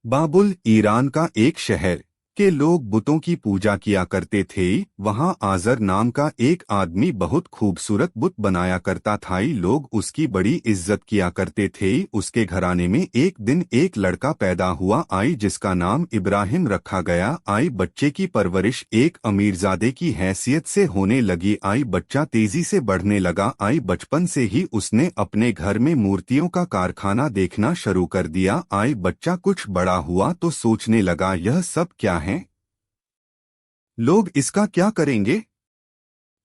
बाबुल Iran का एक शहर के लोग बुतों की पूजा किया करते थे। वहां आजर नाम का एक आदमी बहुत खूबसूरत बुत बनाया करता था। लोग उसकी बड़ी इज्जत किया करते थे। उसके घराने में एक दिन एक लड़का पैदा हुआ जिसका नाम इब्राहिम रखा गया। बच्चे की परवरिश एक अमीरजादे की हैसियत से होने लगी। बच्चा तेजी से बढ़ने लगा। बचपन से ही उसने अपने घर में मूर्तियों का कारखाना देखना शुरू कर दिया। बच्चा कुछ बड़ा हुआ तो सोचने लगा, यह सब क्या है? लोग इसका क्या करेंगे?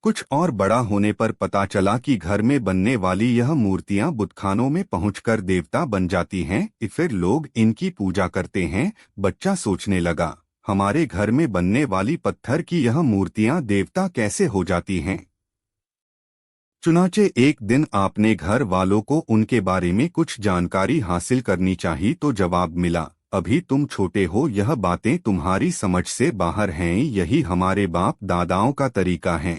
कुछ और बड़ा होने पर पता चला कि घर में बनने वाली यह मूर्तियां बुतखानों में पहुंचकर देवता बन जाती हैं। फिर लोग इनकी पूजा करते हैं। बच्चा सोचने लगा, हमारे घर में बनने वाली पत्थर की यह मूर्तियां देवता कैसे हो जाती हैं? चुनाचे एक दिन आपने घर वालों को उनके बारे में कुछ जानकारी हासिल करनी चाहिए तो जवाब मिला, अभी तुम छोटे हो, यह बातें तुम्हारी समझ से बाहर हैं। यही हमारे बाप दादाओं का तरीका है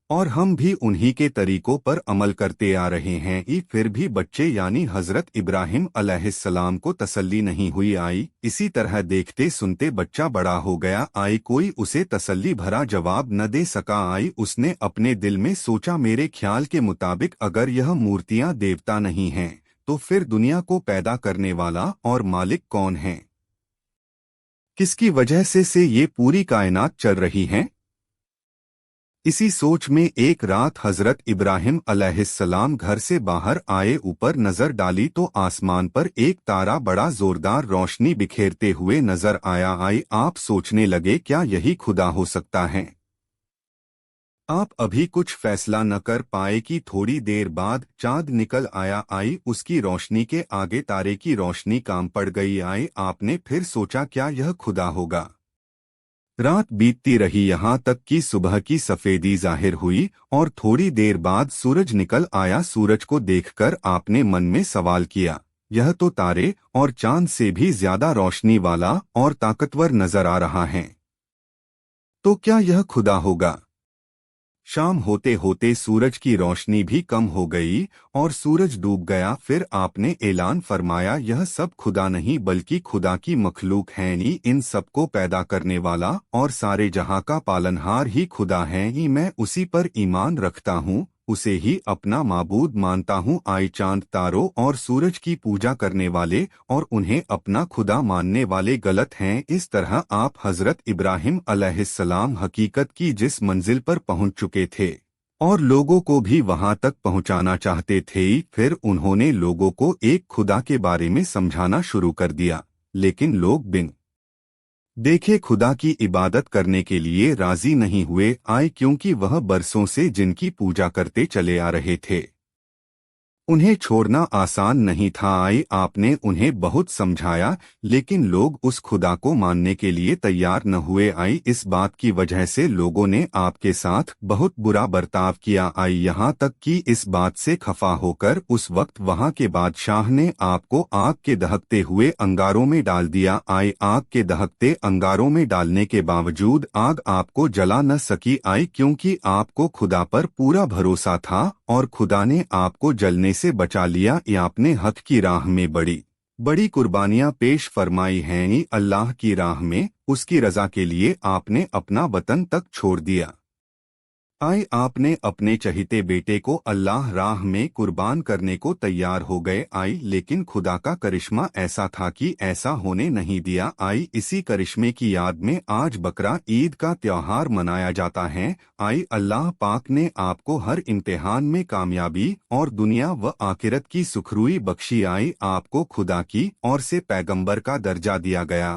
और हम भी उन्हीं के तरीकों पर अमल करते आ रहे हैं। फिर भी बच्चे यानी हजरत इब्राहिम अलैहिस्सलाम को तसल्ली नहीं हुई। इसी तरह देखते सुनते बच्चा बड़ा हो गया। कोई उसे तसल्ली भरा जवाब न दे सका। उसने अपने दिल में सोचा, मेरे ख्याल के मुताबिक अगर यह मूर्तियां देवता नहीं हैं तो फिर दुनिया को पैदा करने वाला और मालिक कौन है? किसकी वजह से ये पूरी कायनात चल रही है? इसी सोच में एक रात हजरत इब्राहिम अलैहिस्सलाम घर से बाहर आए। ऊपर नजर डाली तो आसमान पर एक तारा बड़ा जोरदार रोशनी बिखेरते हुए नजर आया। आप सोचने लगे, क्या यही खुदा हो सकता है? आप अभी कुछ फैसला न कर पाए कि थोड़ी देर बाद चांद निकल आया। उसकी रोशनी के आगे तारे की रोशनी काम पड़ गई। आपने फिर सोचा, क्या यह खुदा होगा? रात बीतती रही, यहाँ तक कि सुबह की सफेदी जाहिर हुई और थोड़ी देर बाद सूरज निकल आया। सूरज को देखकर आपने मन में सवाल किया, यह तो तारे और चांद से भी ज्यादा रोशनी वाला और ताकतवर नजर आ रहा है। तो क्या यह खुदा होगा? शाम होते होते सूरज की रोशनी भी कम हो गई और सूरज डूब गया। फिर आपने ऐलान फरमाया, यह सब खुदा नहीं बल्कि खुदा की मखलूक है। इन सबको पैदा करने वाला और सारे जहां का पालनहार ही खुदा है। मैं उसी पर ईमान रखता हूँ, उसे ही अपना माबूद मानता हूँ। चांद तारों और सूरज की पूजा करने वाले और उन्हें अपना खुदा मानने वाले गलत हैं। इस तरह आप हजरत इब्राहिम अलैहिस्सलाम हकीकत की जिस मंजिल पर पहुंच चुके थे और लोगों को भी वहां तक पहुंचाना चाहते थे। फिर उन्होंने लोगों को एक खुदा के बारे में समझाना शुरू कर दिया, लेकिन लोग बिन देखे खुदा की इबादत करने के लिए राजी नहीं हुए। क्योंकि वह बरसों से जिनकी पूजा करते चले आ रहे थे, उन्हें छोड़ना आसान नहीं था। आपने उन्हें बहुत समझाया, लेकिन लोग उस खुदा को मानने के लिए तैयार न हुए। इस बात की वजह से लोगों ने आपके साथ बहुत बुरा बर्ताव किया। यहाँ तक कि इस बात से खफा होकर उस वक्त वहाँ के बादशाह ने आपको आग के दहकते हुए अंगारों में डाल दिया। आग के दहकते अंगारों में डालने के बावजूद आग आपको जला न सकी। क्योंकि आपको खुदा पर पूरा भरोसा था और खुदा ने आपको जलने से बचा लिया। आपने हक की राह में बड़ी बड़ी कुर्बानियां पेश फरमाई हैं। अल्लाह की राह में उसकी रजा के लिए आपने अपना वतन तक छोड़ दिया। आपने अपने चहीते बेटे को अल्लाह राह में कुर्बान करने को तैयार हो गए। लेकिन खुदा का करिश्मा ऐसा था कि ऐसा होने नहीं दिया। इसी करिश्मे की याद में आज बकरा ईद का त्योहार मनाया जाता है। अल्लाह पाक ने आपको हर इम्तिहान में कामयाबी और दुनिया व आखिरत की सुखरूई बख्शी। आपको खुदा की और से पैगंबर का दर्जा दिया गया।